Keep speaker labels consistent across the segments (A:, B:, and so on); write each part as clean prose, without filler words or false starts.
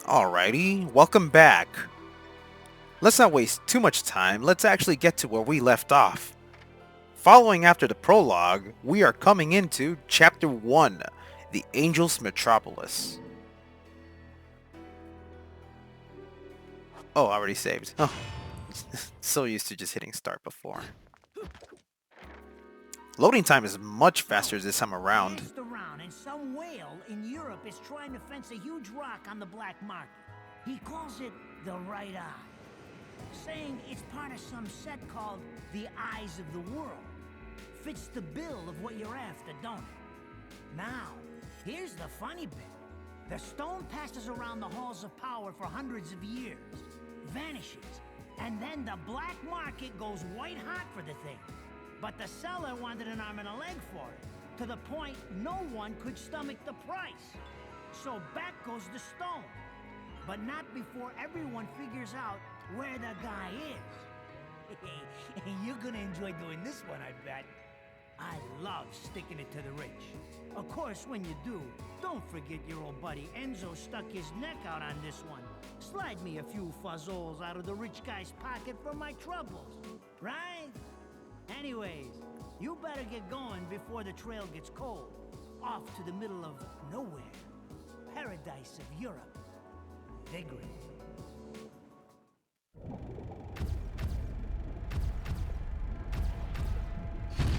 A: Alrighty, welcome back. Let's not waste too much time, let's actually get to where we left off. Following after the prologue, we are coming into Chapter 1, The Angel's Metropolis. Oh, already saved. Oh, so used to just hitting start before. Loading time is much faster this time around.
B: Around, and some whale in Europe is trying to fence a huge rock on the black market. He calls it the right eye, saying it's part of some set called the Eyes of the World. Fits the bill of what you're after, don't it? Now, here's the funny bit. The stone passes around the halls of power for hundreds of years, vanishes, and then the black market goes white hot for the thing. But the seller wanted an arm and a leg for it, to the point no one could stomach the price. So back goes the stone. But not before everyone figures out where the guy is. You're gonna enjoy doing this one, I bet. I love sticking it to the rich. Of course, when you do, don't forget your old buddy Enzo stuck his neck out on this one. Slide me a few fuzzoles out of the rich guy's pocket for my troubles, right? Anyways, you better get going before the trail gets cold. Off to the middle of nowhere. Paradise of Europe. Vigrid.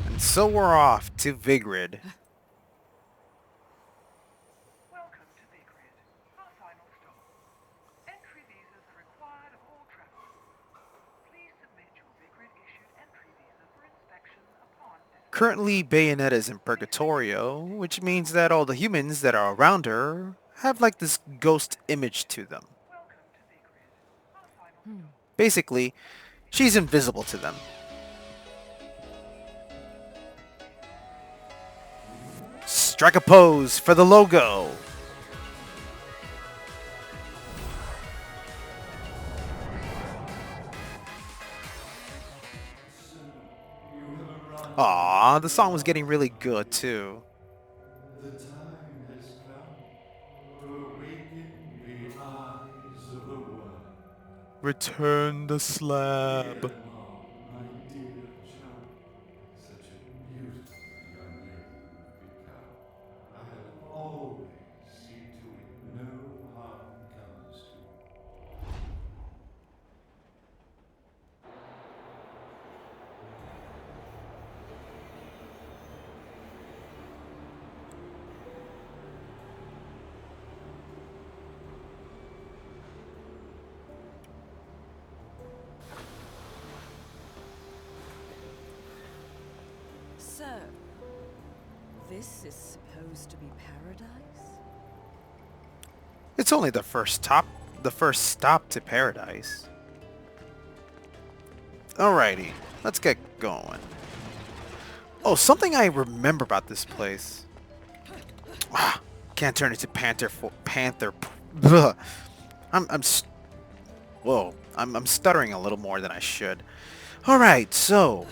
A: And so we're off to Vigrid.
C: Welcome to Bayonetta, our final stop. Entry visas are required of all travelers. Please submit your Vigrid-issued entry visa for inspection upon disembarkation.
A: Currently, Bayonetta is in Purgatorio, which means that all the humans that are around her have like this ghost image to them.
C: Welcome to Vigrid, our final stop.
A: Basically, she's invisible to them. Strike a pose for the logo! Aww, the song was getting really good too.
D: The time has come to awaken the eyes of the world.
A: Return the slab.
D: Come on, my dear child. Such a beautiful young lady you've become. I'll always see to it no harm comes to you.
E: So, this is supposed to be paradise?
A: It's only the first stop to paradise. Alrighty, let's get going. Oh, something I remember about this place. Ah, can't turn into panther. Ugh. Whoa, I'm stuttering a little more than I should. Alright, so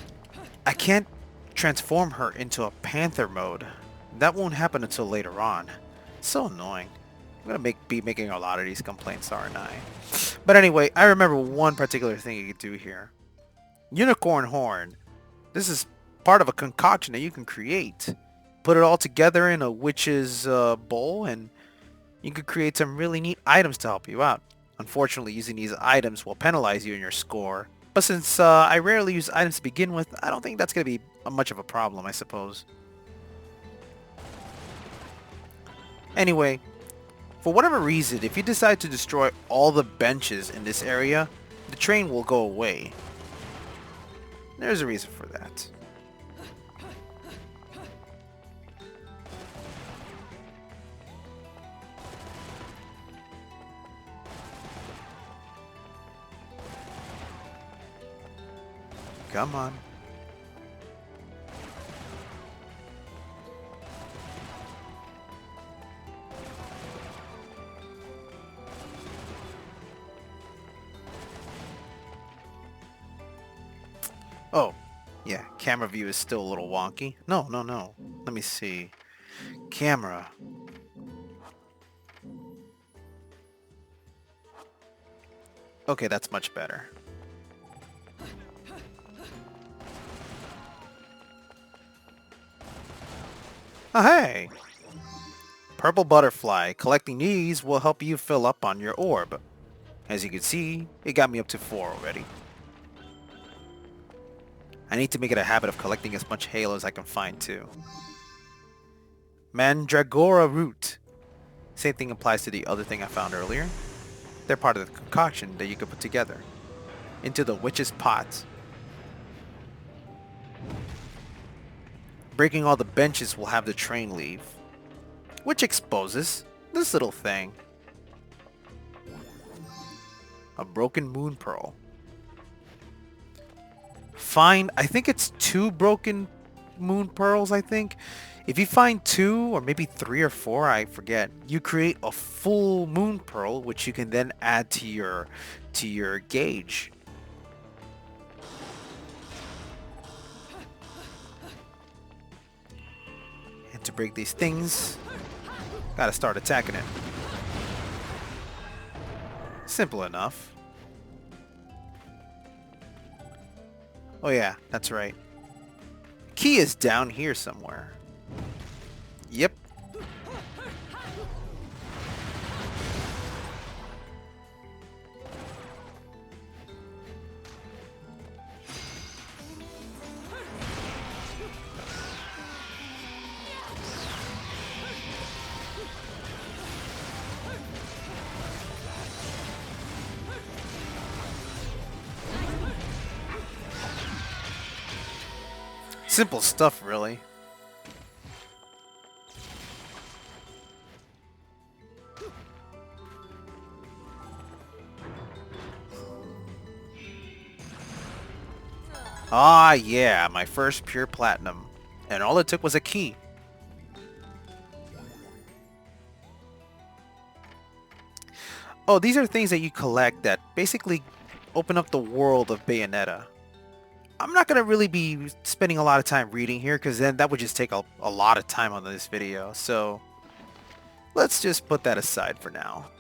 A: I can't transform her into a panther mode. That won't happen until later on. So annoying. I'm gonna be making a lot of these complaints, aren't I? But anyway, I remember one particular thing you could do here. Unicorn horn. This is part of a concoction that you can create. Put it all together in a witch's bowl and you could create some really neat items to help you out. Unfortunately, using these items will penalize you in your score. But since I rarely use items to begin with, I don't think that's going to be much of a problem, I suppose. Anyway, for whatever reason, if you decide to destroy all the benches in this area, the train will go away. There's a reason for that. Come on. Oh, yeah, camera view is still a little wonky. No. Let me see. Camera. Okay, that's much better. Oh, hey! Purple butterfly. Collecting these will help you fill up on your orb. As you can see, it got me up to 4 already. I need to make it a habit of collecting as much halo as I can find too. Mandragora root. Same thing applies to the other thing I found earlier. They're part of the concoction that you can put together into the witch's pot. Breaking all the benches will have the train leave, which exposes this little thing. A broken moon pearl. Find, I think it's 2 broken moon pearls, I think. If you find 2 or maybe 3 or 4, I forget, you create a full moon pearl which you can then add to your gauge. And to break these things, gotta start attacking it. Simple enough. Oh yeah, that's right. Key is down here somewhere. Yep. Simple stuff, really. Ah, yeah, my first pure platinum. And all it took was a key. Oh, these are things that you collect that basically open up the world of Bayonetta. I'm not going to really be spending a lot of time reading here because then that would just take a lot of time on this video. So let's just put that aside for now.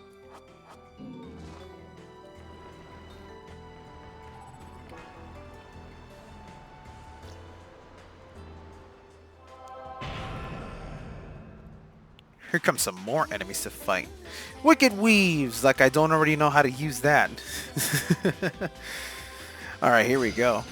A: Here comes some more enemies to fight. Wicked Weaves! Like I don't already know how to use that. Alright, here we go.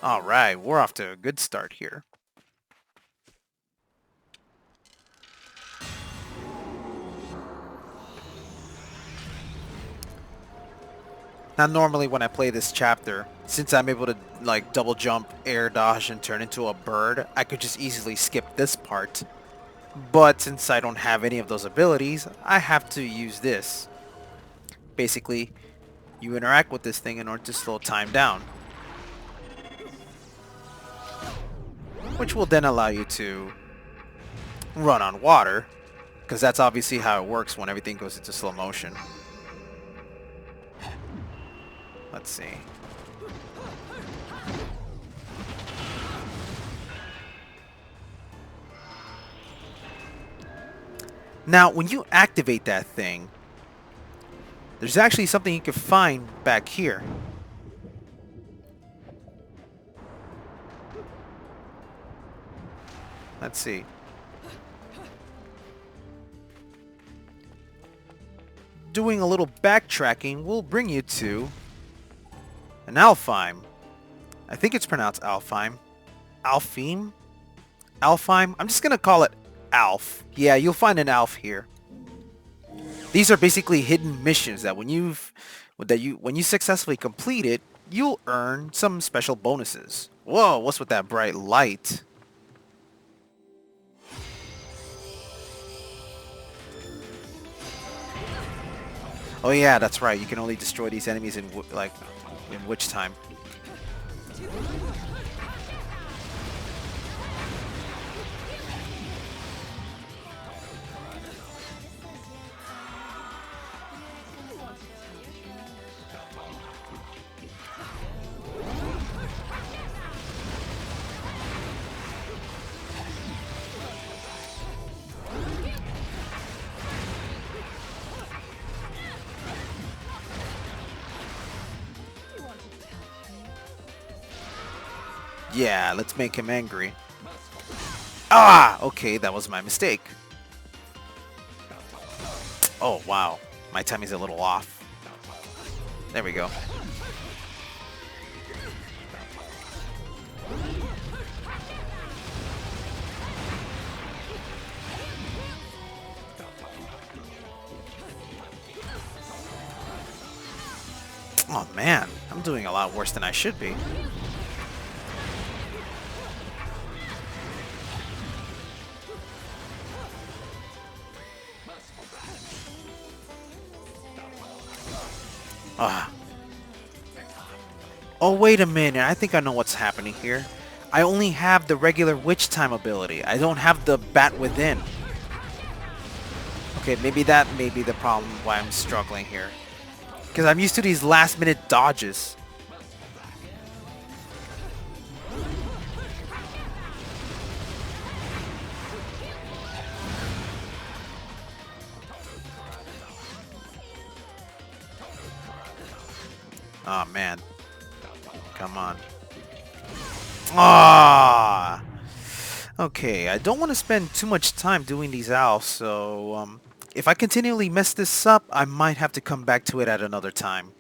A: Alright, we're off to a good start here. Now normally when I play this chapter, since I'm able to like double jump, air dodge, and turn into a bird, I could just easily skip this part. But since I don't have any of those abilities, I have to use this. Basically, you interact with this thing in order to slow time down, which will then allow you to run on water, because that's obviously how it works when everything goes into slow motion. Let's see. Now, when you activate that thing, there's actually something you can find back here. Let's see. Doing a little backtracking will bring you to an Alfheim. I think it's pronounced Alfheim. Alfheim? Alfheim? I'm just gonna call it Alf. Yeah, you'll find an Alf here. These are basically hidden missions that when you successfully complete it, you'll earn some special bonuses. Whoa, what's with that bright light? Oh yeah, that's right. You can only destroy these enemies in witch time. Yeah, let's make him angry. Ah! Okay, that was my mistake. Oh, wow. My timing's a little off. There we go. Oh man, I'm doing a lot worse than I should be. Ah. Oh, wait a minute. I think I know what's happening here. I only have the regular Witch Time ability. I don't have the Bat Within. Okay, maybe that may be the problem why I'm struggling here. Because I'm used to these last-minute dodges. Oh man. Come on. Ah. Okay, I don't want to spend too much time doing these owls, so if I continually mess this up, I might have to come back to it at another time.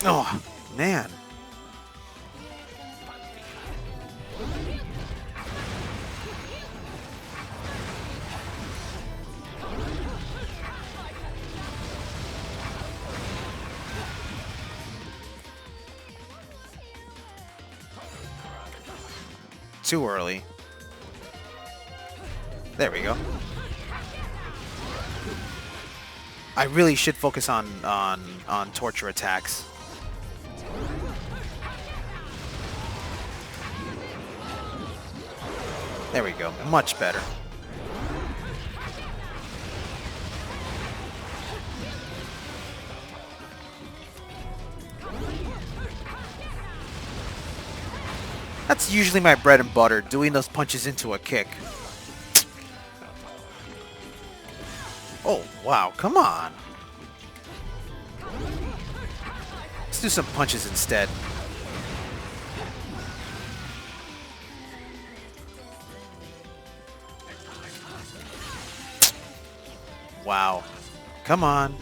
A: Oh, man. Too early. There we go. I really should focus on torture attacks. There we go. Much better. That's usually my bread and butter, doing those punches into a kick. Oh, wow. Come on. Let's do some punches instead. Wow. Come on.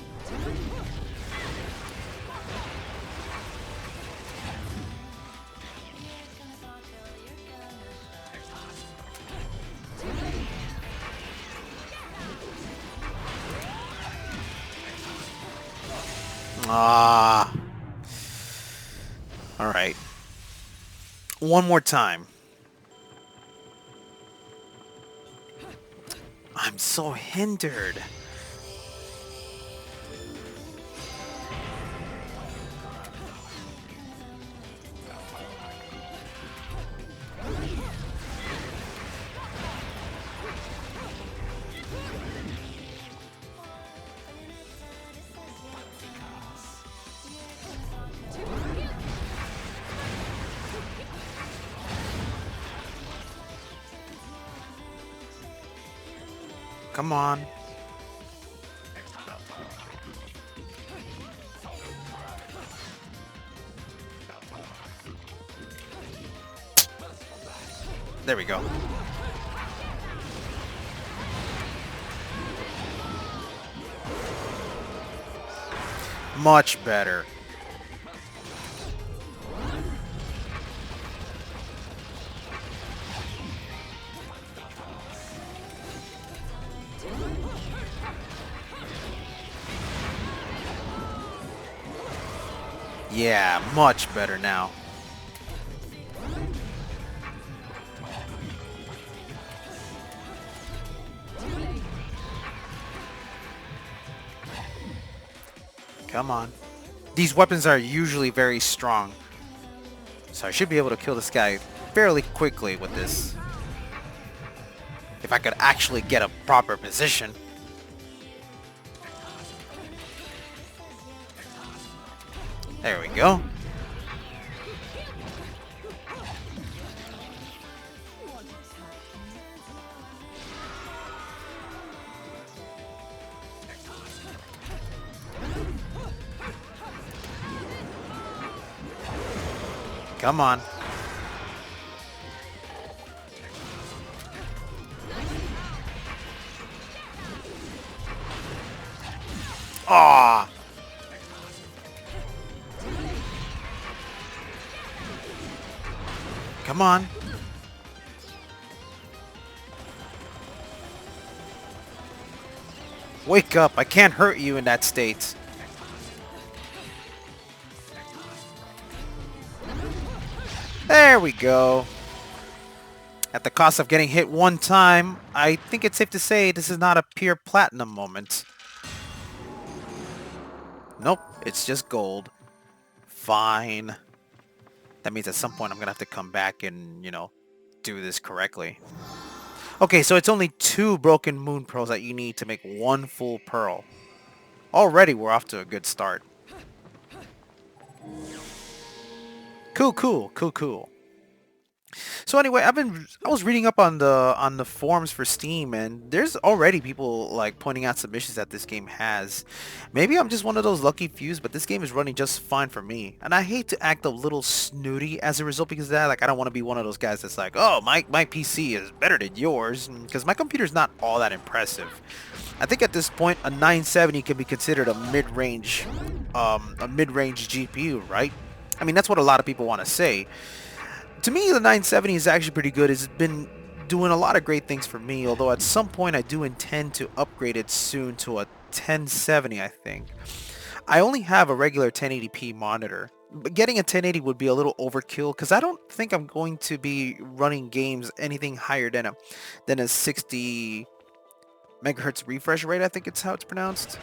A: Ah. All right. One more time. I'm so hindered. Come on. There we go. Much better. Yeah, much better now. Come on. These weapons are usually very strong, so I should be able to kill this guy fairly quickly with this. If I could actually get a proper position. There we go. Come on. Ah! Come on. Wake up. I can't hurt you in that state. There we go. At the cost of getting hit one time, I think it's safe to say this is not a pure platinum moment. Nope, it's just gold. Fine. That means at some point I'm gonna have to come back and, you know, do this correctly. Okay, so it's only 2 broken moon pearls that you need to make 1 full pearl. Already we're off to a good start. Cool, cool, cool, cool. So anyway, I was reading up on the forums for Steam, and there's already people like pointing out submissions that this game has. Maybe I'm just one of those lucky fews, but this game is running just fine for me. And I hate to act a little snooty as a result because of that. Like I don't want to be one of those guys that's like, oh, my PC is better than yours, because my computer's not all that impressive. I think at this point a 970 can be considered a mid-range GPU, right? I mean that's what a lot of people want to say. To me, the 970 is actually pretty good. It's been doing a lot of great things for me, although at some point I do intend to upgrade it soon to a 1070, I think. I only have a regular 1080p monitor, but getting a 1080 would be a little overkill because I don't think I'm going to be running games anything higher than a 60 megahertz refresh rate, I think it's how it's pronounced.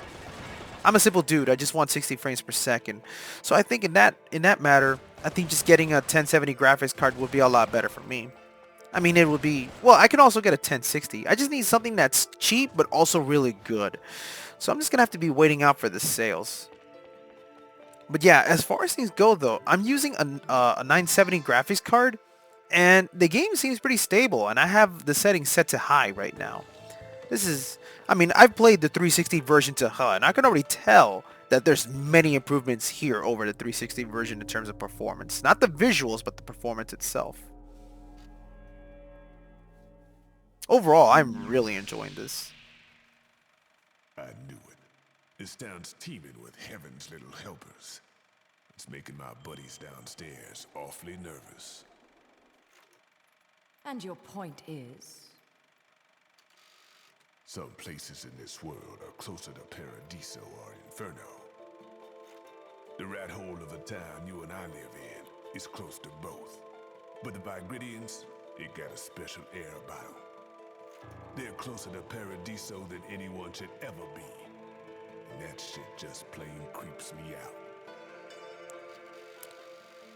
A: I'm a simple dude. I just want 60 frames per second. So I think in that matter, I think just getting a 1070 graphics card would be a lot better for me. I mean, it would be... Well, I can also get a 1060. I just need something that's cheap, but also really good. So I'm just going to have to be waiting out for the sales. But yeah, as far as things go, though, I'm using a 970 graphics card, and the game seems pretty stable, and I have the settings set to high right now. This is... I mean, I've played the 360 version to hell, and I can already tell that there's many improvements here over the 360 version in terms of performance. Not the visuals, but the performance itself. Overall, I'm really enjoying this.
F: I knew it. This town's teeming with heaven's little helpers. It's making my buddies downstairs awfully nervous.
E: And your point is?
F: Some places in this world are closer to Paradiso or Inferno. The rat hole of the town you and I live in is close to both. But the Vigridians, it got a special air about them. They're closer to Paradiso than anyone should ever be. And that shit just plain creeps me out.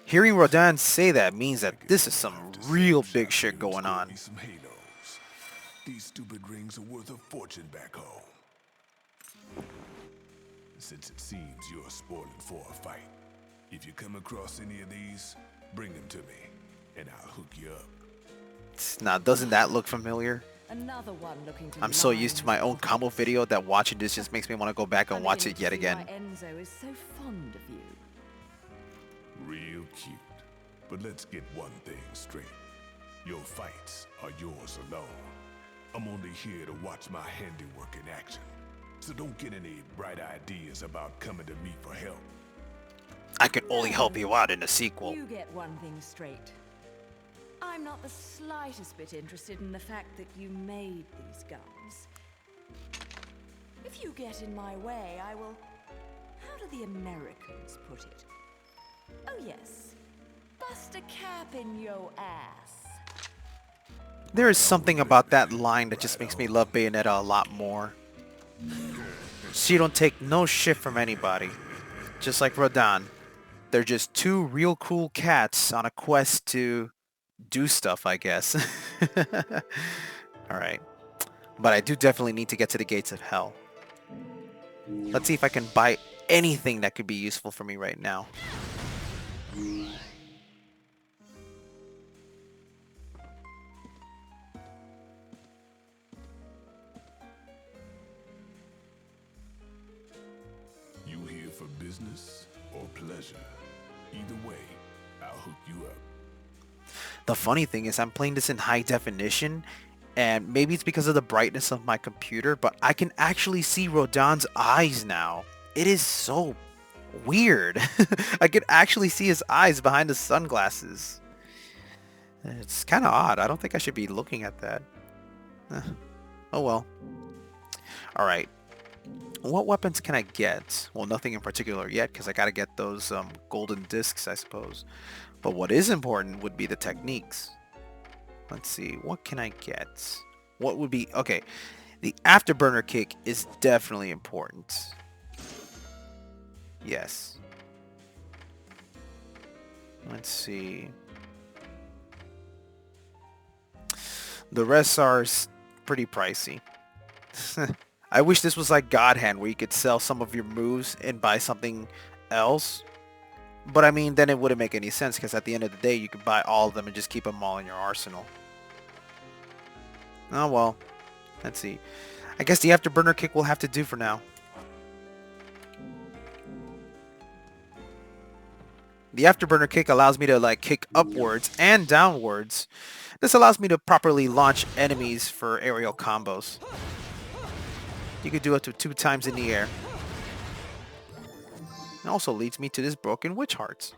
A: Hearing Rodan say that means that this is some real big shit going on.
F: Some halos. These stupid rings are worth a fortune back home. Since it seems you're spoiling for a fight, if you come across any of these, bring them to me, and I'll hook you up.
A: Now, doesn't that look familiar?
E: Another one looking to
A: I'm so used to my own combo video that watching this just makes me want to go back and watch it yet again.
E: Enzo is so fond of you.
F: Real cute. But let's get one thing straight. Your fights are yours alone. I'm only here to watch my handiwork in action. So don't get any bright ideas about coming to me for help.
A: I can only help you out in the sequel.
E: You get one thing straight. I'm not the slightest bit interested in the fact that you made these guns. If you get in my way, I will... How do the Americans put it? Oh yes, bust a cap in yo ass.
A: There is something about that line that just makes me love Bayonetta a lot more. She don't take no shit from anybody. Just like Rodan. They're just 2 real cool cats on a quest to do stuff, I guess. Alright. But I do definitely need to get to the gates of hell. Let's see if I can buy anything that could be useful for me right now.
F: You here for business or pleasure? Either way, I'll hook you up.
A: The funny thing is I'm playing this in high definition, and maybe it's because of the brightness of my computer, but I can actually see Rodon's eyes now. It is so weird. I can actually see his eyes behind the sunglasses. It's kind of odd. I don't think I should be looking at that. Eh, oh well. Alright. What weapons can I get? Well, nothing in particular yet, because I gotta get those golden discs, I suppose. But what is important would be the techniques. Let's see, what can I get? What would be... Okay, the afterburner kick is definitely important. Yes. Let's see. The rest are pretty pricey. I wish this was like God Hand, where you could sell some of your moves and buy something else. But I mean, then it wouldn't make any sense, because at the end of the day, you could buy all of them and just keep them all in your arsenal. Oh well. Let's see. I guess the afterburner kick will have to do for now. The afterburner kick allows me to like kick upwards and downwards. This allows me to properly launch enemies for aerial combos. You could do it to 2 times in the air. It also leads me to this broken witch heart.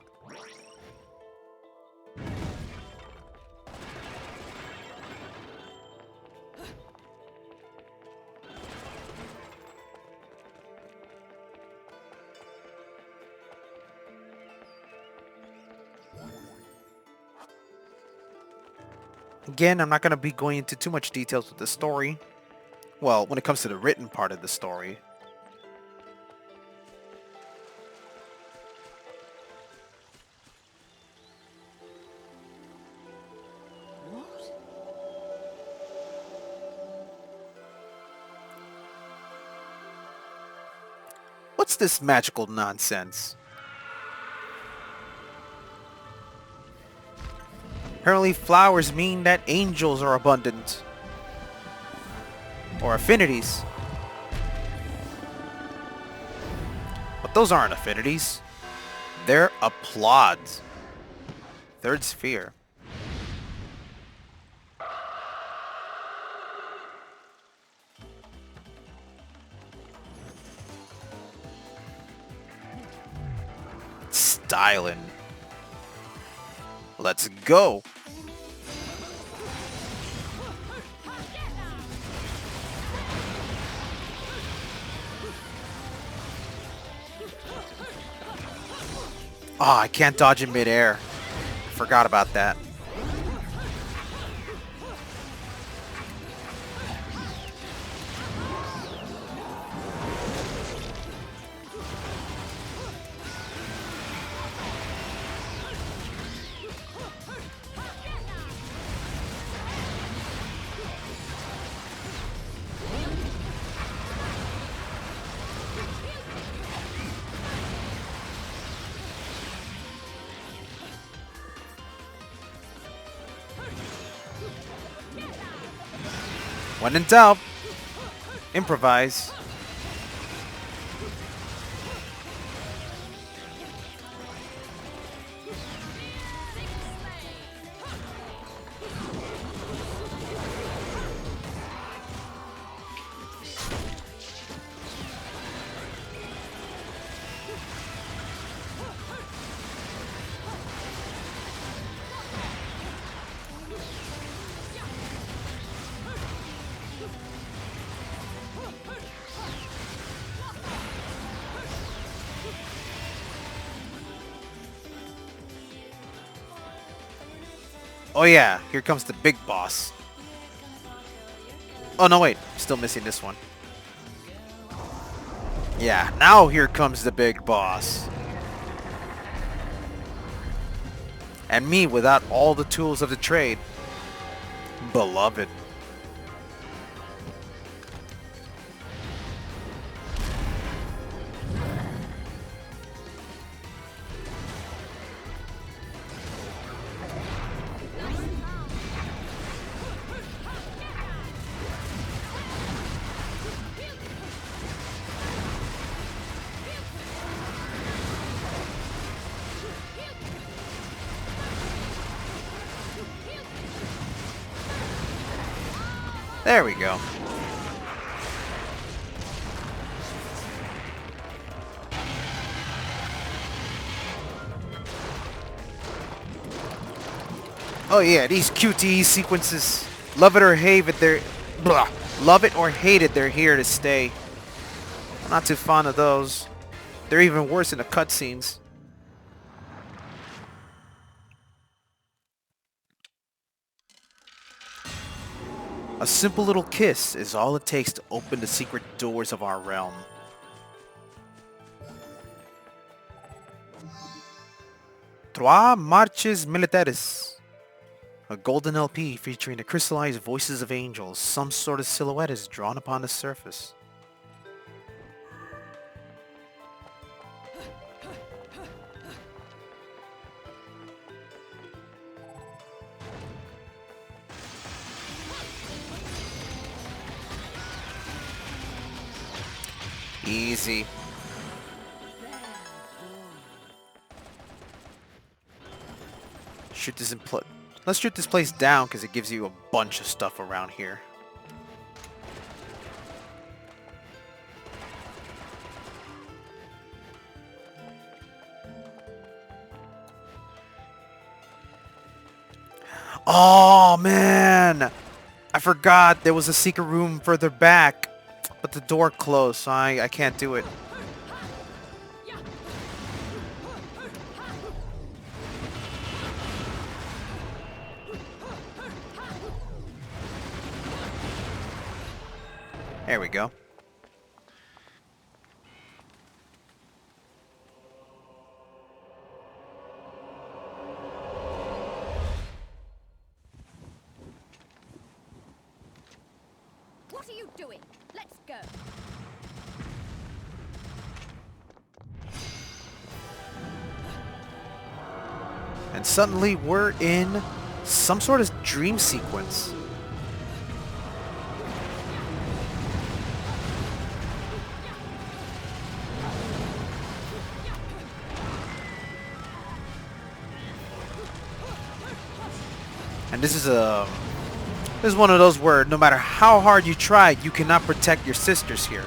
A: Again, I'm not going to be going into too much details with the story. Well, when it comes to the written part of the story.
E: What?
A: What's this magical nonsense? Apparently flowers mean that angels are abundant. Or affinities. But those aren't affinities. They're applauds. Third sphere. Stylin'. Let's go. Oh, I can't dodge in midair. Forgot about that. When in doubt, improvise. Oh yeah, here comes the big boss. Oh no, wait, still missing this one. Yeah, now here comes the big boss. And me without all the tools of the trade. Beloved. There we go. Oh yeah, these QTE sequences, love it or hate it, love it or hate it, they're here to stay. I'm not too fond of those. They're even worse in the cutscenes. A simple little kiss is all it takes to open the secret doors of our realm. Trois Marches Militares. A golden LP featuring the crystallized voices of angels. Some sort of silhouette is drawn upon the surface. Easy. Shoot this Let's shoot this place down because it gives you a bunch of stuff around here. Oh man! I forgot there was a secret room further back, but the door closed, so I can't do it. There we go.
G: What are you doing? Let's go.
A: And suddenly we're in some sort of dream sequence. And this is one of those where no matter how hard you try, you cannot protect your sisters here.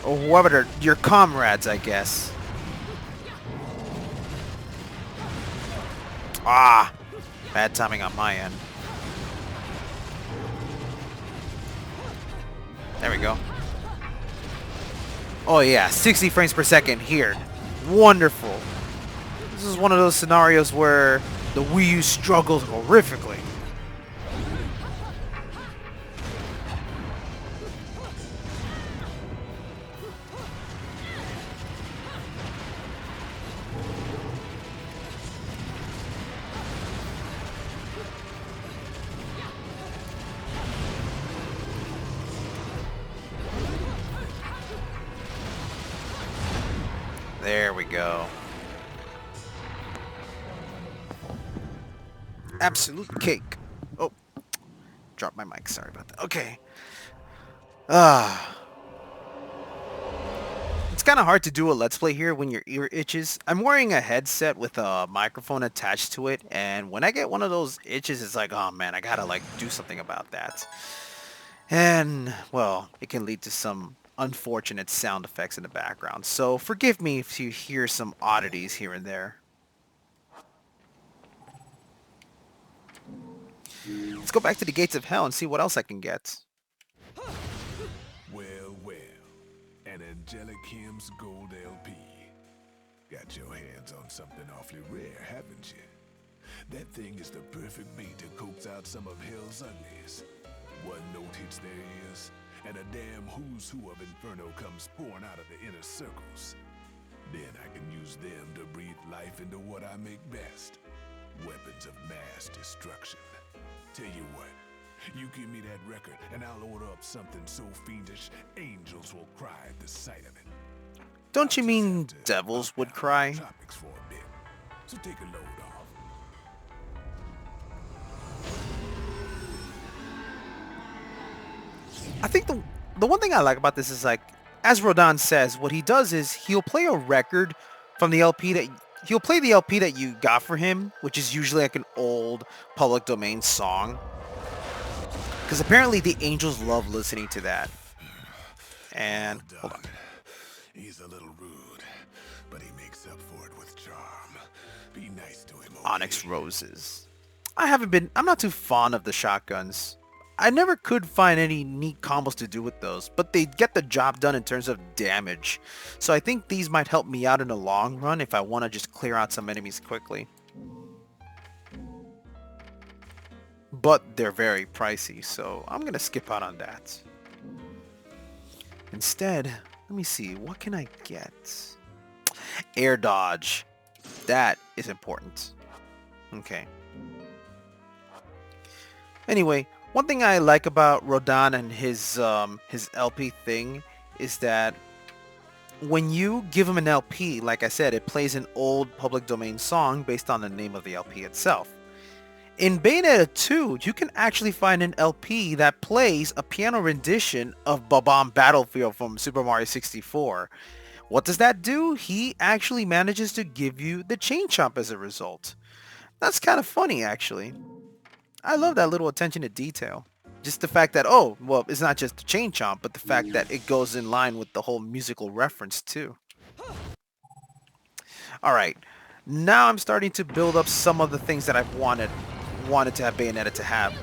A: Or whoever your comrades, I guess. Ah! Bad timing on my end. There we go. Oh yeah, 60 frames per second here. Wonderful. This is one of those scenarios where the Wii U struggles horrifically. There we go. Absolute cake. Oh, dropped my mic. Sorry about that. Okay. It's kind of hard to do a Let's Play here when your ear itches. I'm wearing a headset with a microphone attached to it, and when I get one of those itches, it's like, oh man, I gotta like do something about that. And, well, it can lead to some unfortunate sound effects in the background. So forgive me if you hear some oddities here and there. Let's go back to the gates of hell and see what else I can get.
F: Well, well. An Angelic Hymns Gold LP. Got your hands on something awfully rare, haven't you? That thing is the perfect bait to coax out some of hell's uglies. One note hits their ears, and a damn who's who of Inferno comes pouring out of the inner circles. Then I can use them to breathe life into what I make best. Weapons of mass destruction. Tell you what, you give me that record, and I'll order up something so fiendish, angels will cry at the sight of it.
A: Don't you mean devils would cry?
F: Tropics for a bit, so take a load off.
A: I think the one thing I like about this is, like, as Rodan says, what he does is he'll play a record from the LP that he'll play the LP that you got for him, which is usually like an old public domain song. Because apparently the angels love listening to that. And
F: Well
A: hold on.
F: done. He's a little rude, but he makes up for it with charm. Be nice to him, okay?
A: Onyx roses. I'm not too fond of the shotguns. I never could find any neat combos to do with those, but they get the job done in terms of damage. So I think these might help me out in the long run if I want to just clear out some enemies quickly. But they're very pricey, so I'm gonna skip out on that. Instead, let me see, what can I get? Air dodge. That is important. Okay. Anyway, one thing I like about Rodan and his LP thing is that when you give him an LP, like I said, it plays an old public domain song based on the name of the LP itself. In Bayonetta 2, you can actually find an LP that plays a piano rendition of Bob-omb Battlefield from Super Mario 64. What does that do? He actually manages to give you the chain chomp as a result. That's kind of funny, actually. I love that little attention to detail. Just the fact that, oh, well, it's not just the chain chomp, but the fact that it goes in line with the whole musical reference, too. Alright, now I'm starting to build up some of the things that I've wanted to have Bayonetta to have.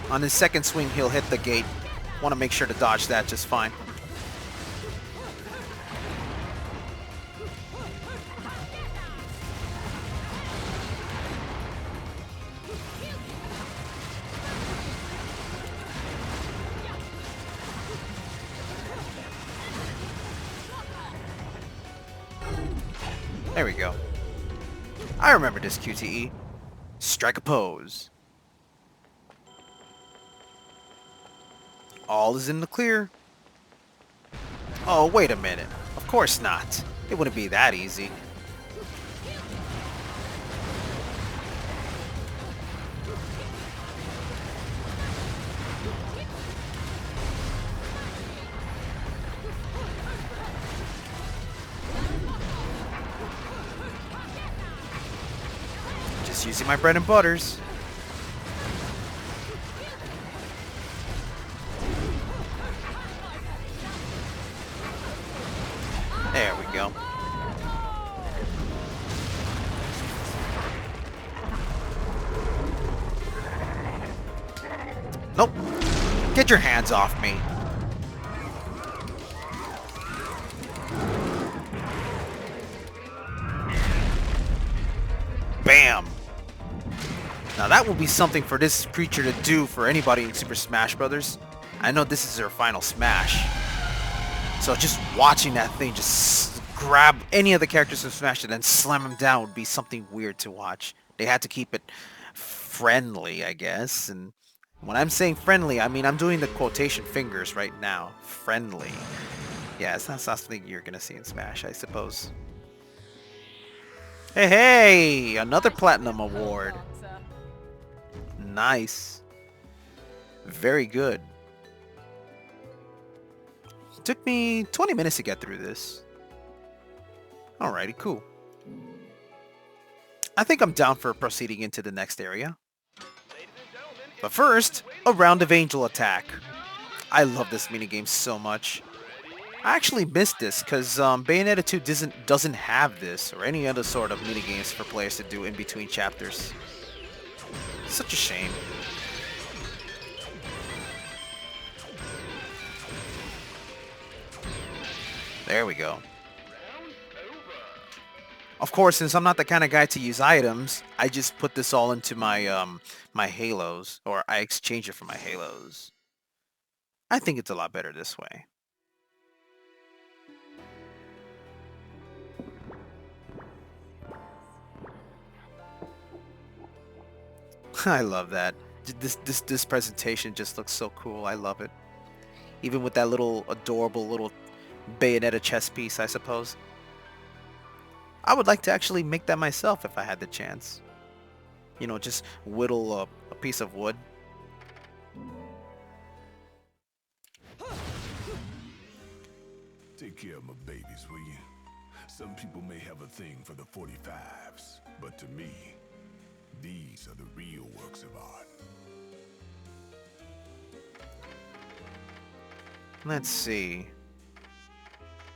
A: On his second swing, he'll hit the gate. Want to make sure to dodge that just fine. There we go. I remember this QTE. Strike a pose. All is in the clear. Oh, wait a minute. Of course not. It wouldn't be that easy. Just using my bread and butters. There we go. Nope. Get your hands off me. Bam. Now that will be something for this creature to do for anybody in Super Smash Bros. I know this is their final Smash. So just watching that thing just grab any of the characters from Smash and then slam them down would be something weird to watch. They had to keep it friendly, I guess. And when I'm saying friendly, I mean I'm doing the quotation fingers right now. Friendly. Yeah, it's not something you're going to see in Smash, I suppose. Hey, hey! Another Platinum Award. Nice. Very good. Took me 20 minutes to get through this. Alrighty, cool. I think I'm down for proceeding into the next area. But first, a round of Angel Attack. I love this minigame so much. I actually missed this because Bayonetta 2 doesn't have this or any other sort of minigames for players to do in between chapters. Such a shame. There we go. Of course, since I'm not the kind of guy to use items, I just put this all into my my halos, or I exchange it for my halos. I think it's a lot better this way. I love that. This presentation just looks so cool. I love it. Even with that little adorable little Bayonetta chess piece, I suppose. I would like to actually make that myself if I had the chance. You know, just whittle a piece of wood.
F: Take care of my babies, will you? Some people may have a thing for the 45s, but to me, these are the real works of art.
A: Let's see.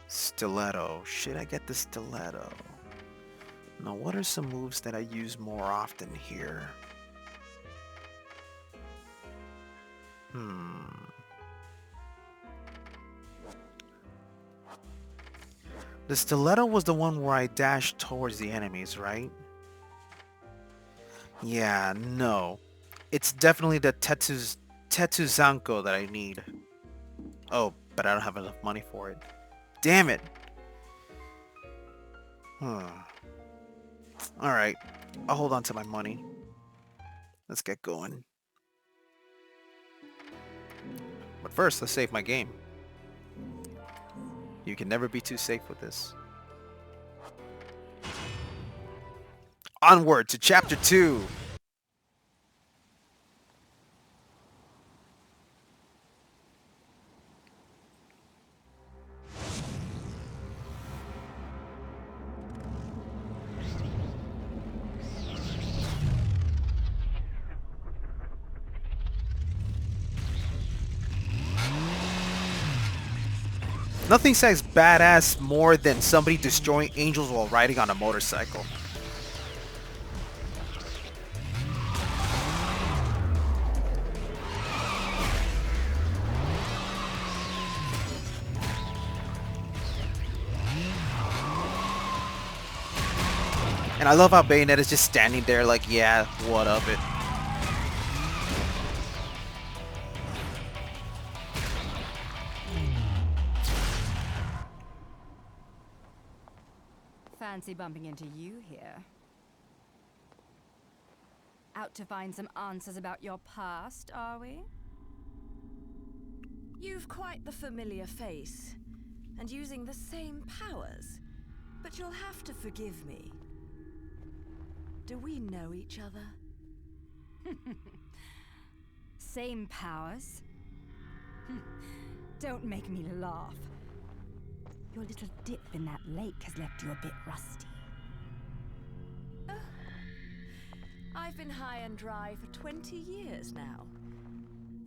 A: Stiletto. Should I get the stiletto? Now, what are some moves that I use more often here? The stiletto was the one where I dashed towards the enemies, right? Yeah, no. It's definitely the Tetuzanko that I need. Oh, but I don't have enough money for it. Damn it! Alright, I'll hold on to my money. Let's get going. But first, let's save my game. You can never be too safe with this. Onward to Chapter 2! Nothing says badass more than somebody destroying angels while riding on a motorcycle. And I love how Bayonetta's just standing there like, yeah, what of it?
E: Fancy bumping into you here. Out to find some answers about your past, are we? You've quite the familiar face, and using the same powers. But you'll have to forgive me. Do we know each other? Same powers? Don't make me laugh. Your little dip in that lake has left you a bit rusty. I've been high and dry for 20 years now.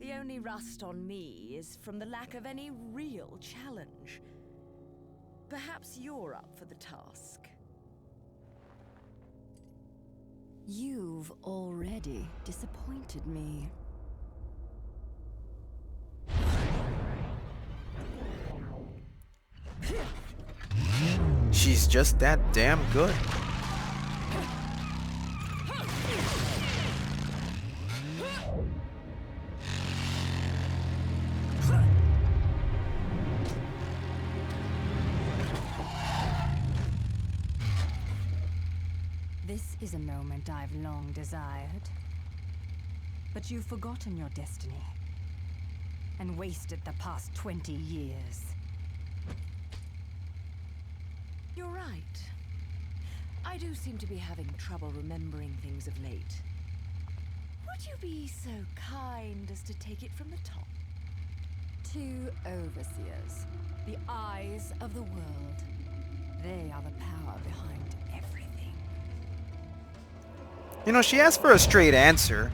E: The only rust on me is from the lack of any real challenge. Perhaps you're up for the task. You've already disappointed me.
A: She's just that damn good.
E: This is a moment I've long desired. But you've forgotten your destiny and wasted the past 20 years. You're right. I do seem to be having trouble remembering things of late. Would you be so kind as to take it from the top? 2 overseers, the eyes of the world. They are the power behind everything.
A: You know, she asked for a straight answer,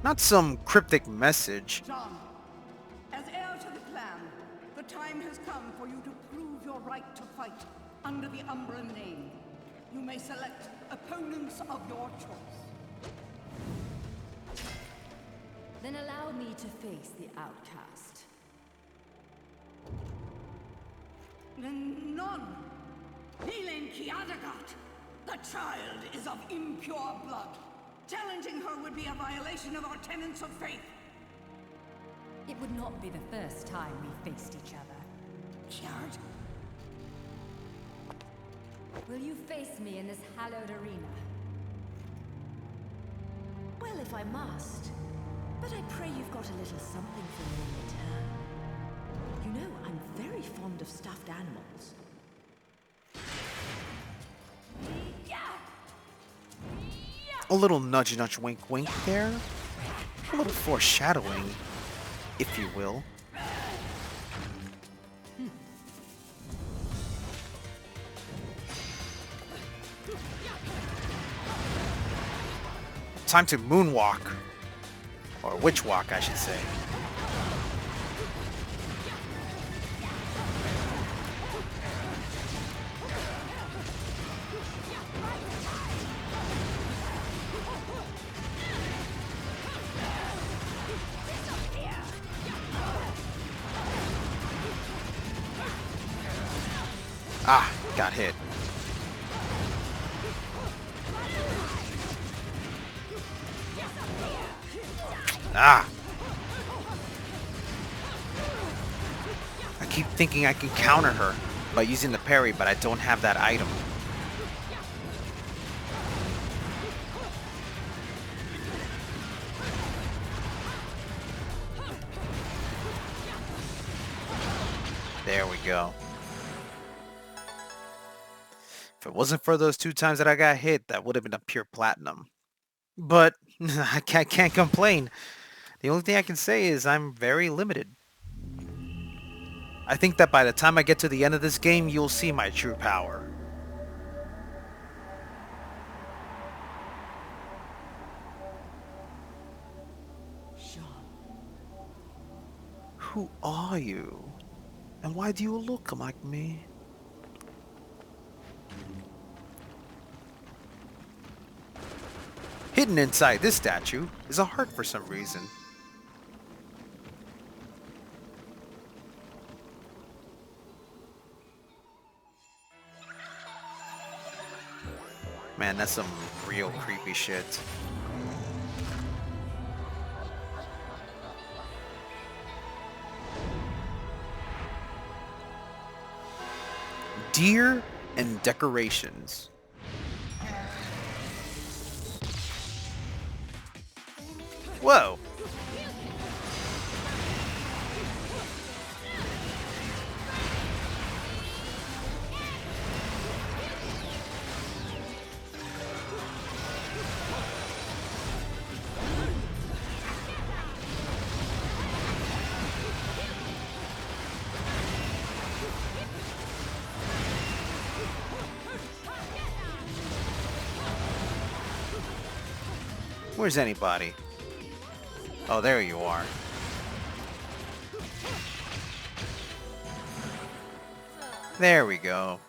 A: not some cryptic message.
H: John, as heir to the clan, the time has come for you to prove your right to fight under the Umbra name. You may select opponents of your choice.
E: Then allow me to face the outcast.
H: None. Healing Kiadagat. The child is of impure blood. Challenging her would be a violation of our tenets of faith.
E: It would not be the first time we faced each other.
H: Kiard?
E: Will you face me in this hallowed arena? Well, if I must. But I pray you've got a little something for me in return. You know, I'm very fond of stuffed animals.
A: A little nudge nudge wink wink there. A little foreshadowing, if you will. Time to moonwalk. Or witch walk, I should say. Ah, got hit. Ah! I keep thinking I can counter her by using the parry, but I don't have that item. There we go. If it wasn't for those 2 times that I got hit, that would have been a pure platinum. But I can't complain. The only thing I can say is I'm very limited. I think that by the time I get to the end of this game, you'll see my true power. Who are you? And why do you look like me? Hidden inside this statue is a heart for some reason. Man, that's some real creepy shit. Deer and decorations. Whoa! Where's anybody? Oh, there you are. There we go.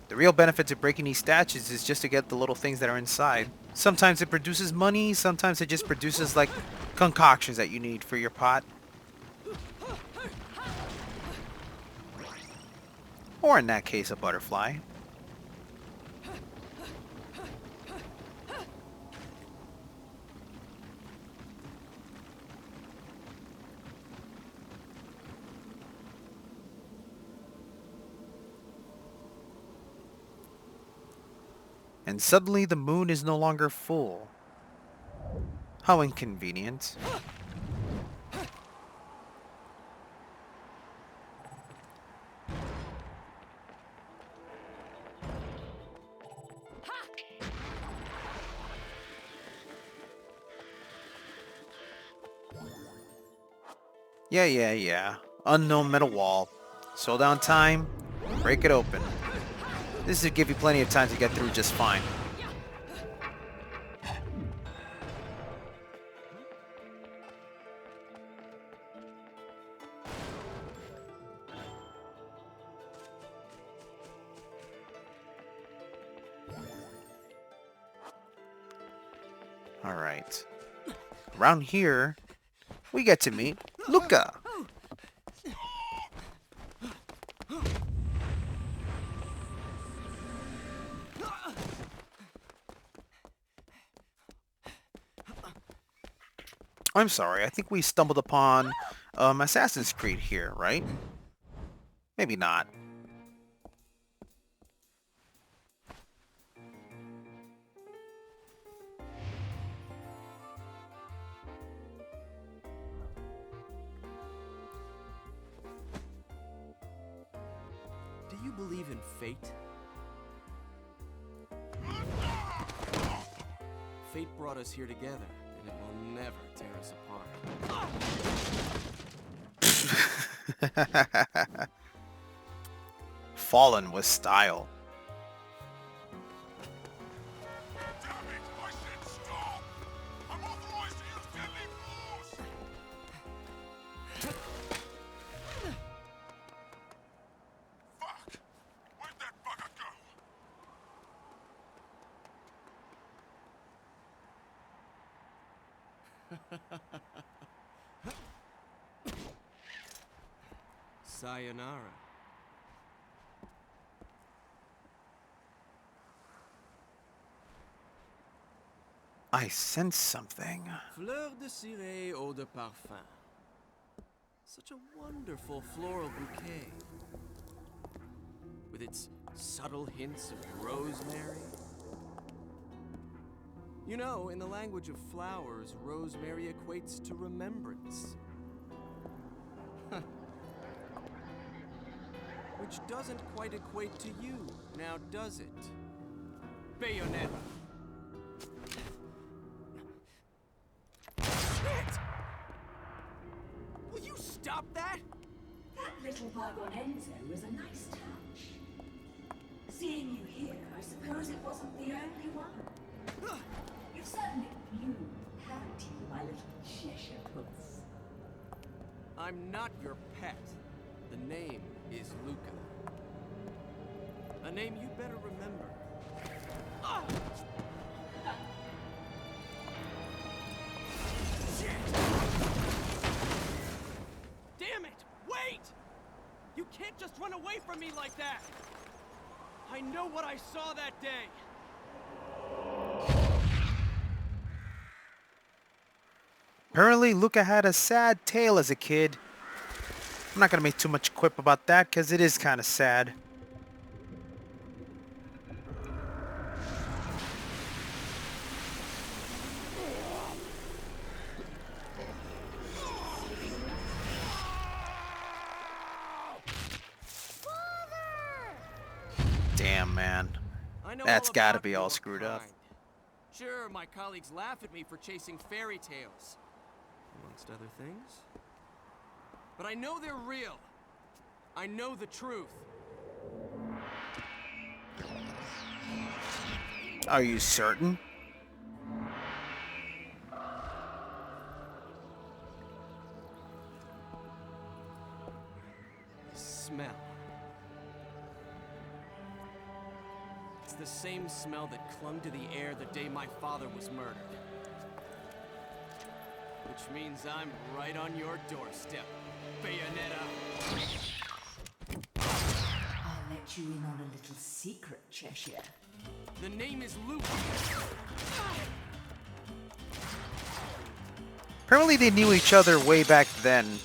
A: The real benefit to breaking these statues is just to get the little things that are inside. Sometimes it produces money, sometimes it just produces like concoctions that you need for your pot. Or in that case, a butterfly. And suddenly the moon is no longer full. How inconvenient. Yeah. Unknown metal wall. Slow down time. Break it open. This should give you plenty of time to get through just fine. Alright. Around here, we get to meet Luca. I'm sorry, I think we stumbled upon Assassin's Creed here, right? Maybe not.
I: you believe in fate? Fate brought us here together, and it will never tear us apart.
A: Fallen with style.
F: Damn it! I said stop! I'm authorized to use deadly force! Fuck! Where'd that bugger go?
I: Sayonara.
A: I sense something.
I: Fleur de ciré eau de parfum. Such a wonderful floral bouquet. With its subtle hints of rosemary. You know, in the language of flowers, rosemary equates to remembrance. Which doesn't quite equate to you, now does it? Bayonetta. Shit! Will you stop that?
J: That little Bayonetta was a nice touch. Seeing you here, I suppose it wasn't the only one. You've certainly bloomed, haven't you, my little Cheshire puss?
I: I'm not your pet. The name is Luca. A name you better remember. Ah! Shit! Damn it! Wait! You can't just run away from me like that! I know what I saw that day!
A: Apparently, Luca had a sad tale as a kid. I'm not gonna make too much quip about that, because it is kind of sad. Damn, man.
I: I know
A: That's
I: all
A: gotta
I: about
A: be all
I: your
A: screwed up.
I: kind. Sure, my colleagues laugh at me for chasing fairy tales, amongst other things. But I know they're real. I know the truth.
A: Are you certain?
I: Smell. It's the same smell that clung to the air the day my father was murdered. Which means I'm right on your doorstep, Bayonetta.
J: I'll let you in on a little secret, Cheshire.
I: The name is Luke.
A: Apparently they knew each other way back then.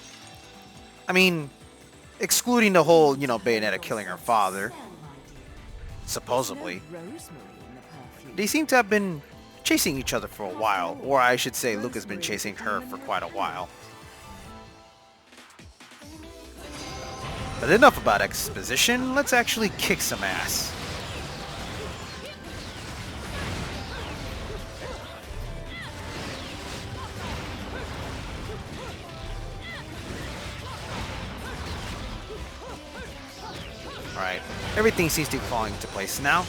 A: I mean, excluding the whole, you know, Bayonetta killing her father. Supposedly. They seem to have been chasing each other for a while. Or I should say, Luke has been chasing her for quite a while. But enough about exposition, let's actually kick some ass. Alright, everything seems to be falling into place now.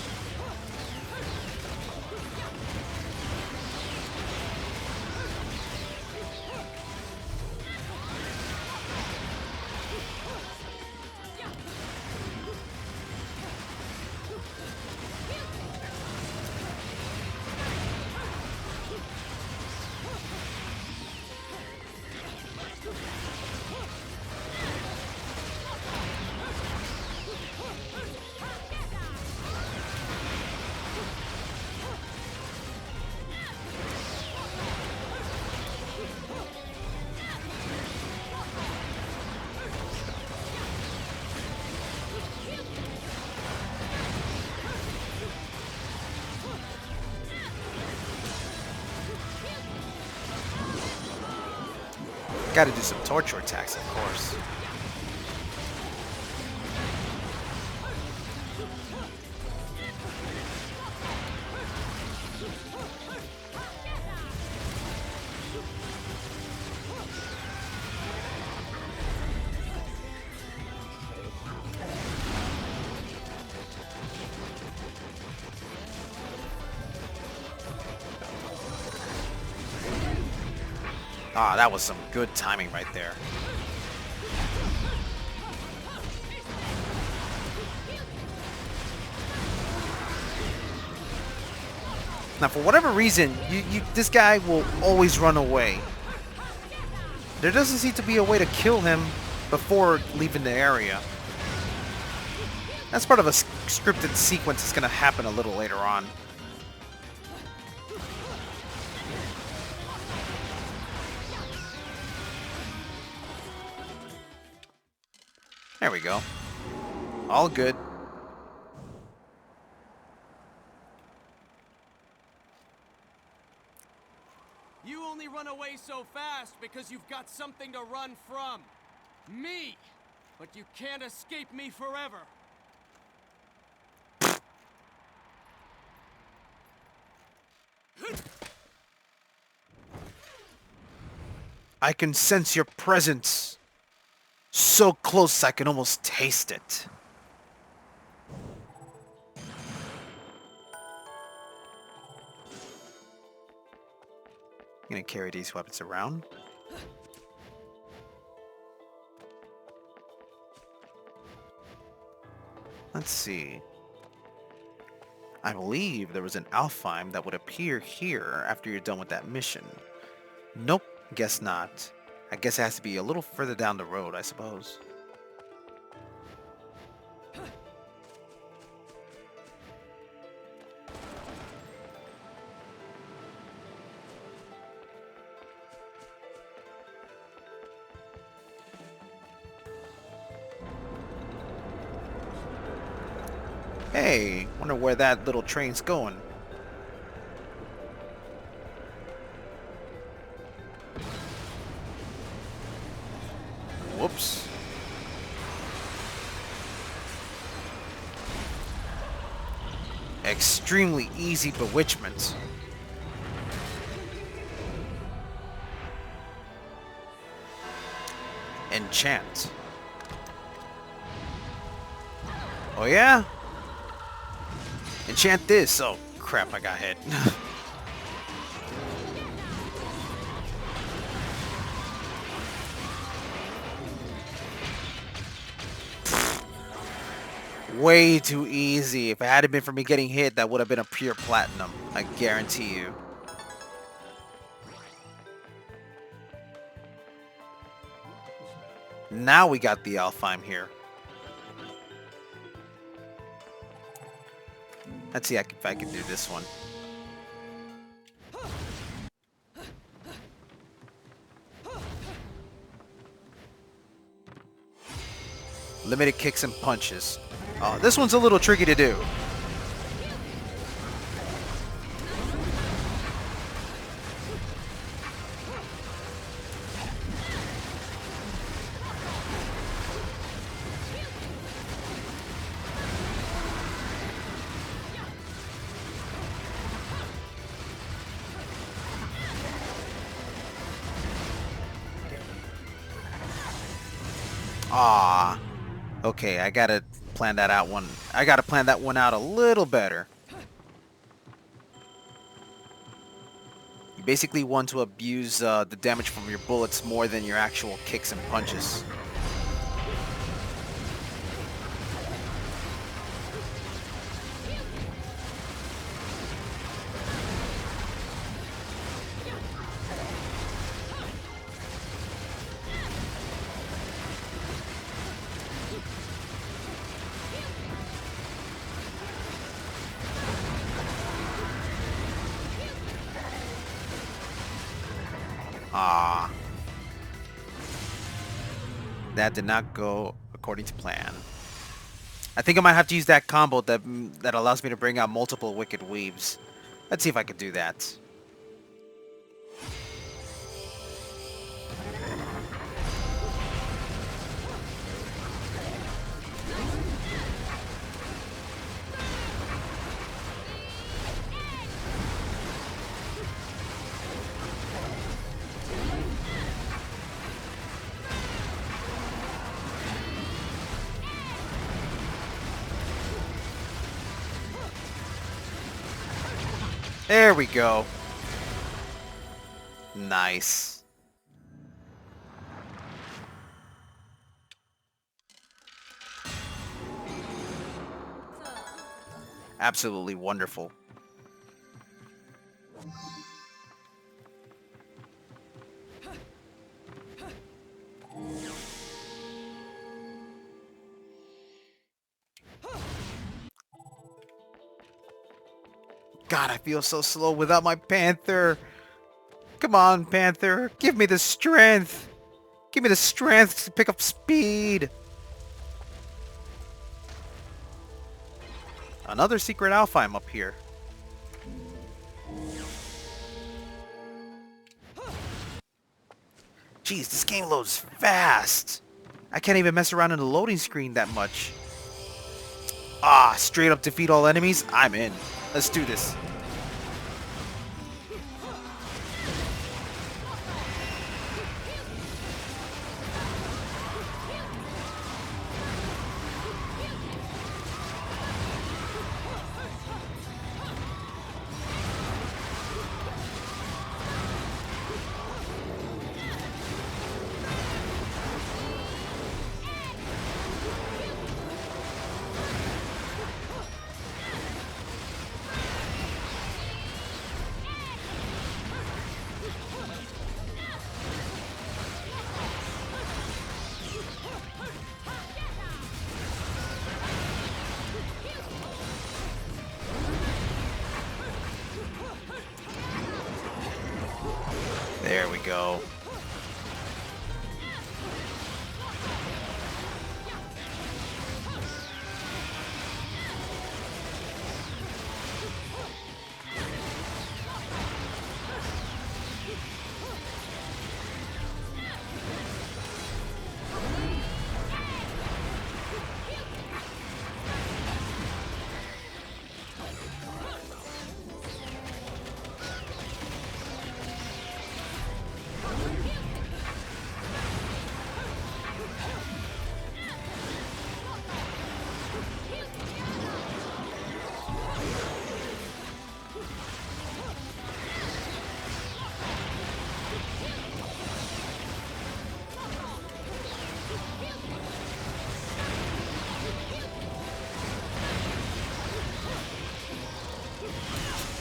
A: Gotta do some torture attacks, of course. Ah, that was some good timing right there. Now, for whatever reason, this guy will always run away. There doesn't seem to be a way to kill him before leaving the area. That's part of a scripted sequence that's going to happen a little later on. There we go. All good.
I: You only run away so fast because you've got something to run from. Me! But you can't escape me forever.
A: I can sense your presence. So close I can almost taste it. I'm gonna carry these weapons around. Let's see. I believe there was an Alfheim that would appear here after you're done with that mission. Nope, guess not. I guess it has to be a little further down the road, I suppose. Hey, wonder where that little train's going. Whoops. Extremely easy bewitchment. Enchant. Oh yeah? Enchant this. Oh crap, I got hit. Way too easy. If it hadn't been for me getting hit, that would have been a pure platinum. I guarantee you. Now we got the Alfheim here. Let's see if I can do this one. Limited kicks and punches. Oh, this one's a little tricky to do. Ah, okay, I gotta plan that out one. I gotta plan that one out a little better. You basically want to abuse the damage from your bullets more than your actual kicks and punches. Ah, that did not go according to plan. I think I might have to use that combo that allows me to bring out multiple Wicked Weaves. Let's see if I can do that. There we go. Nice. Absolutely wonderful. God, I feel so slow without my Panther. Come on, Panther. Give me the strength. Give me the strength to pick up speed. Another secret alpha I'm up here. Jeez, this game loads fast. I can't even mess around in the loading screen that much. Ah, straight up defeat all enemies? I'm in. Let's do this. There we go.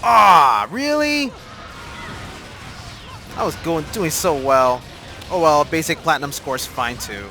A: Ah, really? I was doing so well. Oh well, basic platinum score's fine too.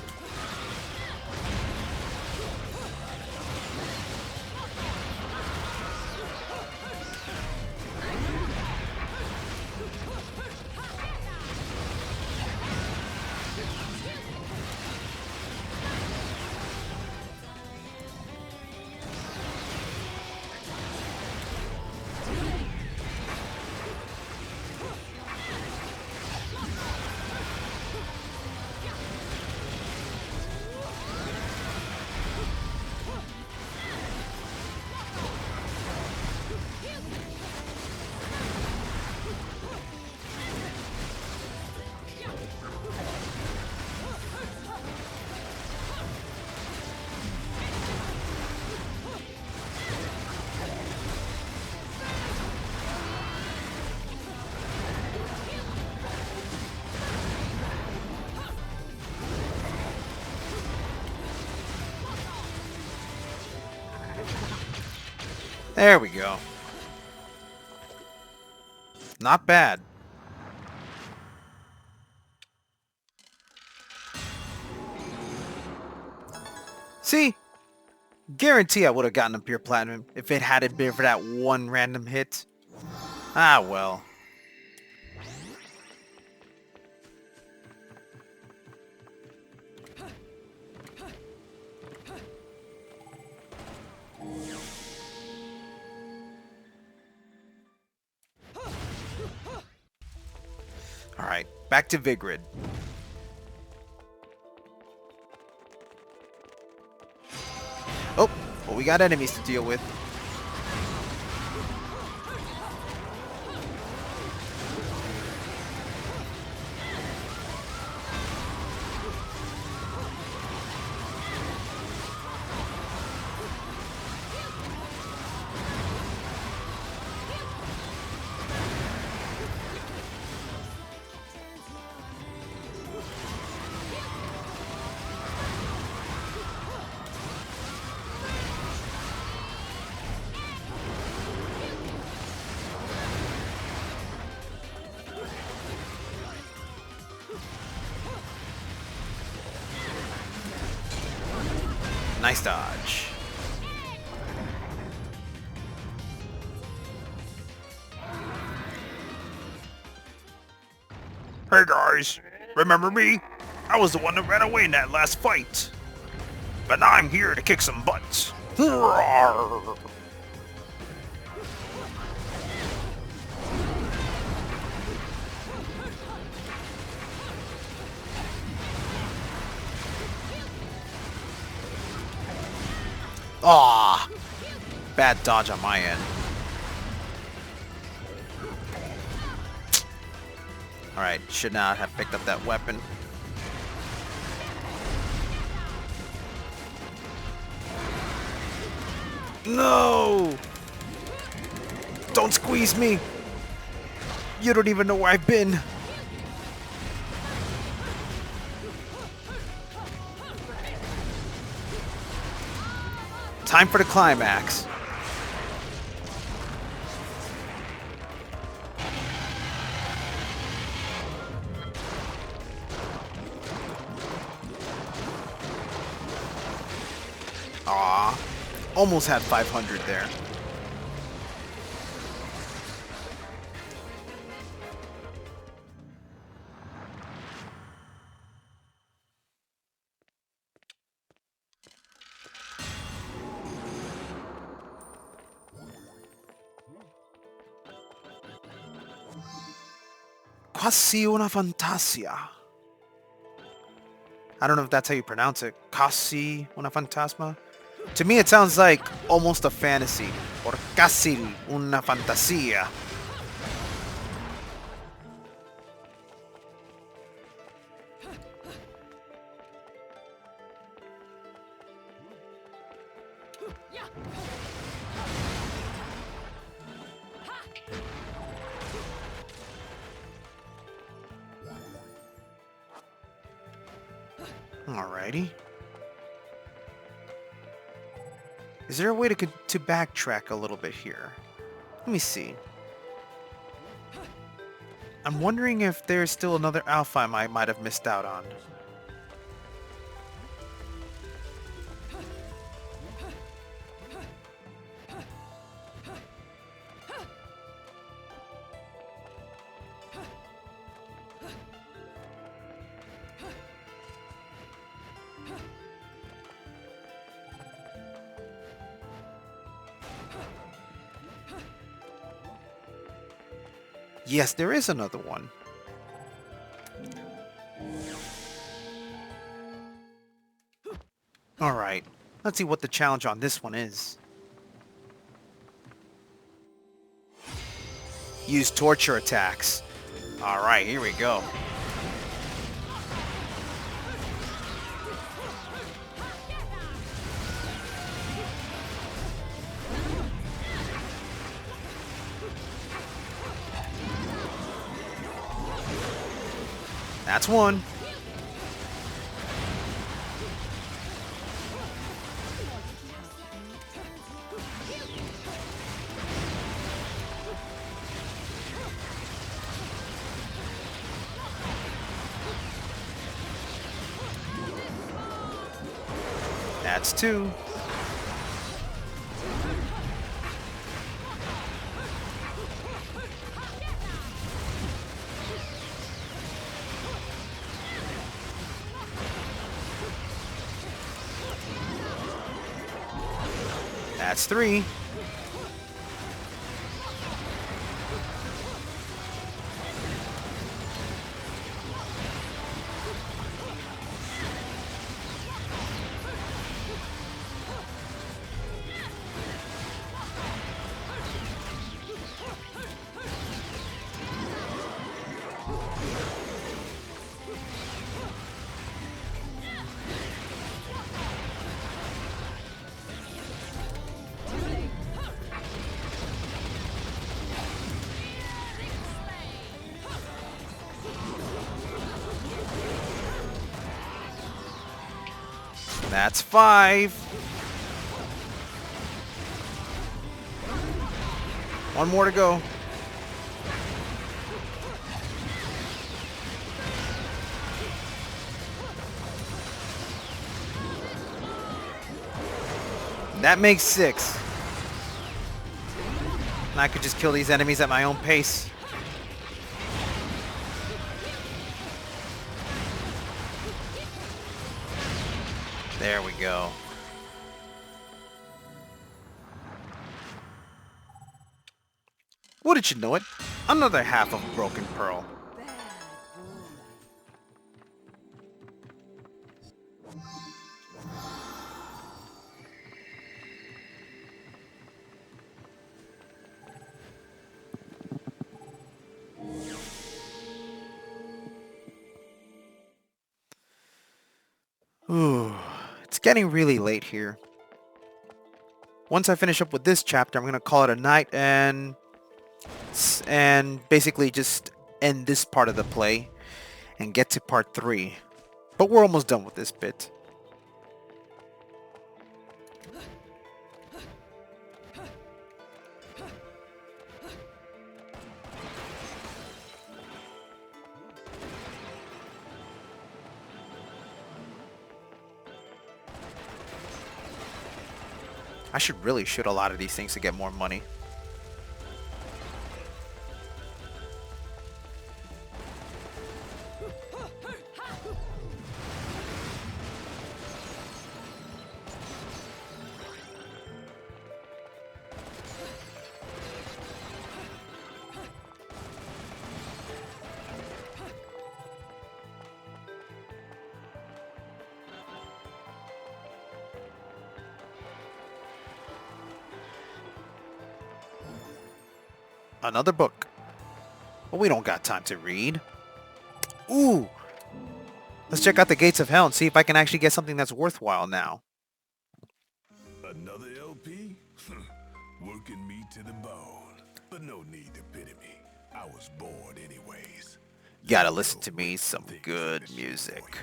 A: There we go. Not bad. See? Guarantee I would have gotten a pure platinum if it hadn't been for that one random hit. Ah well. Alright, back to Vigrid. Oh, well, we got enemies to deal with. Nice dodge. Hey guys, remember me? I was the one that ran away in that last fight. But now I'm here to kick some butts. Roar. Ah, bad dodge on my end. Alright, should not have picked up that weapon. No! Don't squeeze me! You don't even know where I've been. Time for the climax. Aw, almost had 500 there. Quasi una fantasia. I don't know if that's how you pronounce it. Quasi una fantasma? To me it sounds like almost a fantasy. Or casi una fantasía. Alrighty. Is there a way to backtrack a little bit here? Let me see. I'm wondering if there's still another alpha I might have missed out on. Yes, there is another one. Alright, let's see what the challenge on this one is. Use torture attacks. Alright, here we go. That's one. That's two. That's three. That's five. One more to go. That makes 6. And I could just kill these enemies at my own pace. There we go. Wouldn't you know it? Another half of Broken Pearl. Ooh, it's getting really late here. Once I finish up with this chapter, I'm gonna call it a night and basically just end this part of the play and get to part 3. But we're almost done with this bit. I should really shoot a lot of these things to get more money. Another book. But we don't got time to read. Ooh! Let's check out the Gates of Hell and see if I can actually get something that's worthwhile now.
F: Another LP? Working me to the bone. But no need to pity me. I was bored anyways.
A: Gotta listen to me some good music.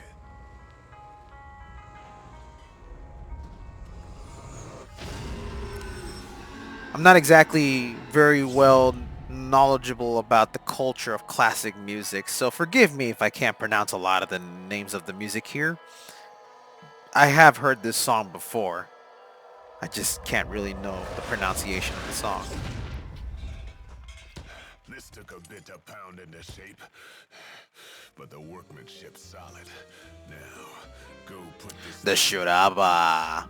A: I'm not exactly very well knowledgeable about the culture of classic music, so forgive me if I can't pronounce a lot of the names of the music here. I have heard this song before. I just can't really know the pronunciation of the song.
F: This took a bit of pounding to shape, but the workmanship's solid. Now, go put this...
A: The Shuraba.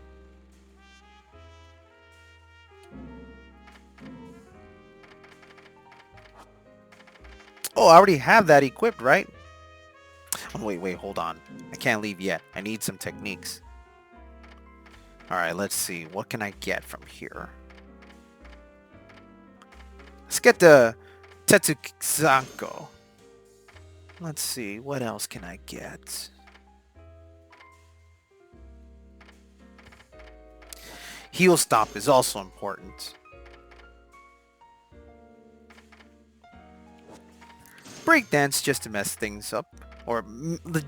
A: Oh, I already have that equipped, right? Oh, wait, hold on. I can't leave yet. I need some techniques. Alright, let's see. What can I get from here? Let's get the Tetsuzanko. Let's see. What else can I get? Heel Stomp is also important. Breakdance just to mess things up. Or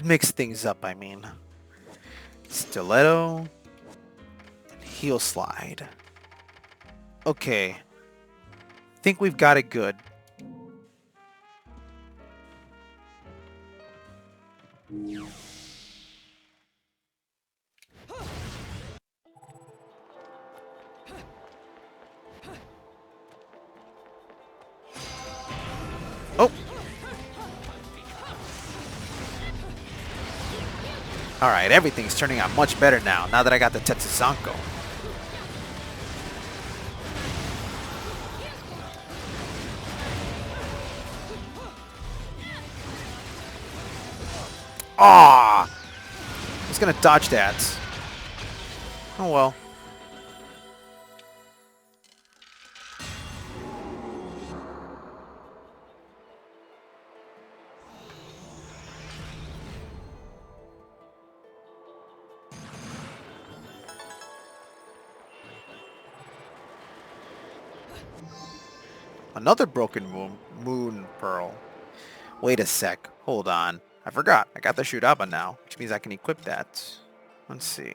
A: mix things up, I mean. Stiletto. And heel slide. Okay. Think we've got it good. Oh! Alright, everything's turning out much better now that I got the Tetsuzanko. Ah! I was gonna dodge that. Oh well. Another broken moon pearl. Wait a sec. Hold on. I forgot. I got the Shuraba now, which means I can equip that. Let's see.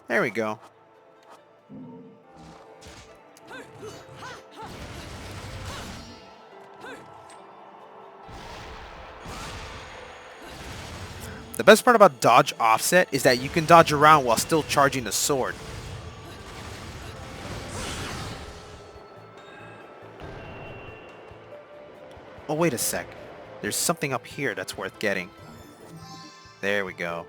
A: There we go. The best part about dodge offset is that you can dodge around while still charging the sword. Oh, wait a sec. There's something up here that's worth getting. There we go.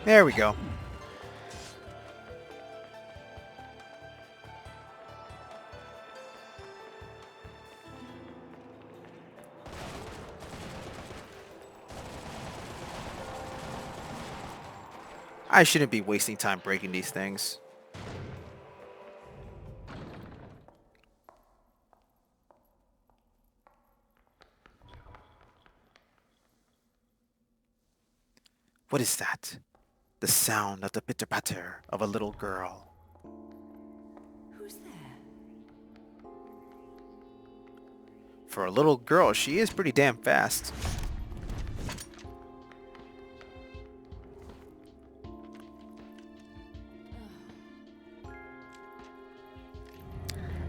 A: There we go. I shouldn't be wasting time breaking these things. What is that? The sound of the pitter-patter of a little girl.
E: Who's there?
A: For a little girl, she is pretty damn fast.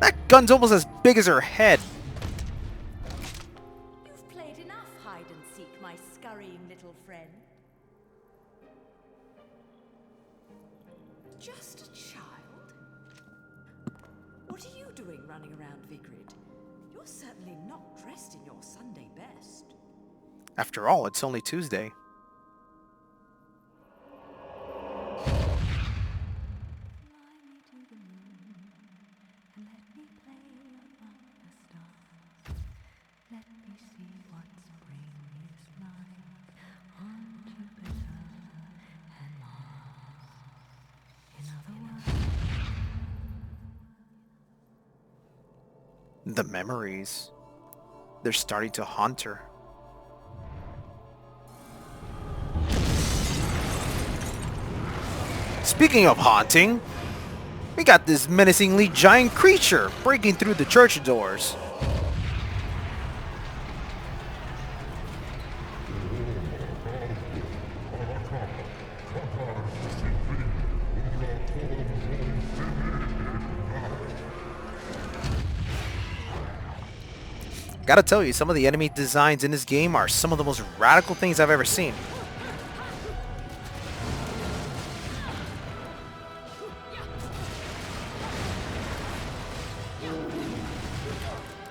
A: That gun's almost as big as her head.
E: You've played enough hide and seek, my scurrying little friend. Just a child? What are you doing running around Vigrid? You're certainly not dressed in your Sunday best.
A: After all, it's only Tuesday. The memories. They're starting to haunt her. Speaking of haunting, we got this menacingly giant creature breaking through the church doors. Gotta tell you, some of the enemy designs in this game are some of the most radical things I've ever seen.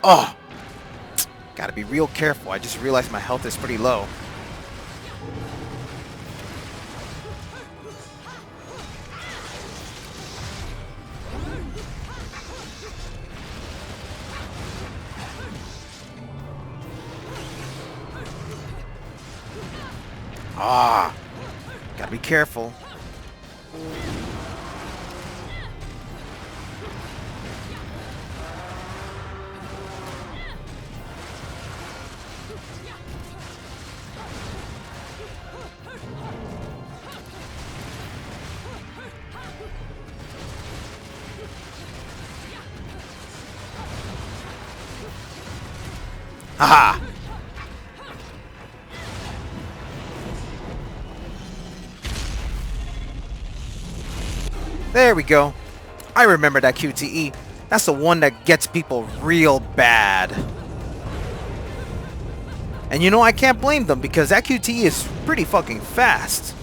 A: Oh! Gotta be real careful. I just realized my health is pretty low. Ah! Gotta be careful. Haha! There we go. I remember that QTE. That's the one that gets people real bad. And you know, I can't blame them because that QTE is pretty fucking fast.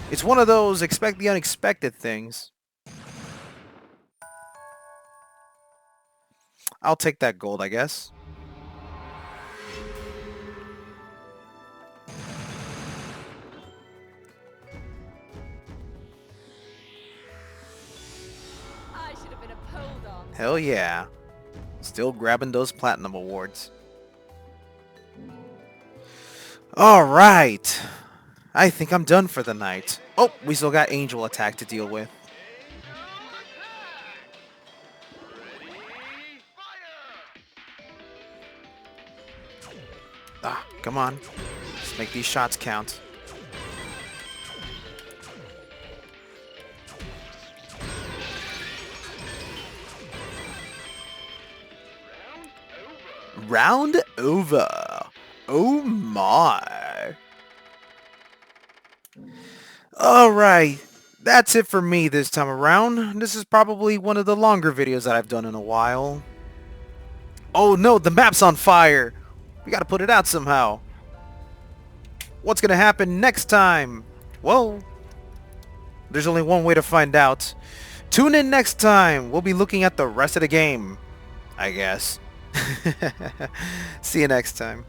A: It's one of those expect the unexpected things. I'll take that gold, I guess.
G: I should have been a pole dancer.
A: Hell yeah. Still grabbing those platinum awards. Alright. I think I'm done for the night. Oh, we still got Angel Attack to deal with. Ah. Come on. Let's make these shots count. Round over. Oh my. Alright. That's it for me this time around. This is probably one of the longer videos that I've done in a while. Oh no, the map's on fire. We gotta put it out somehow. What's gonna happen next time? Well, there's only one way to find out. Tune in next time. We'll be looking at the rest of the game, I guess. See you next time.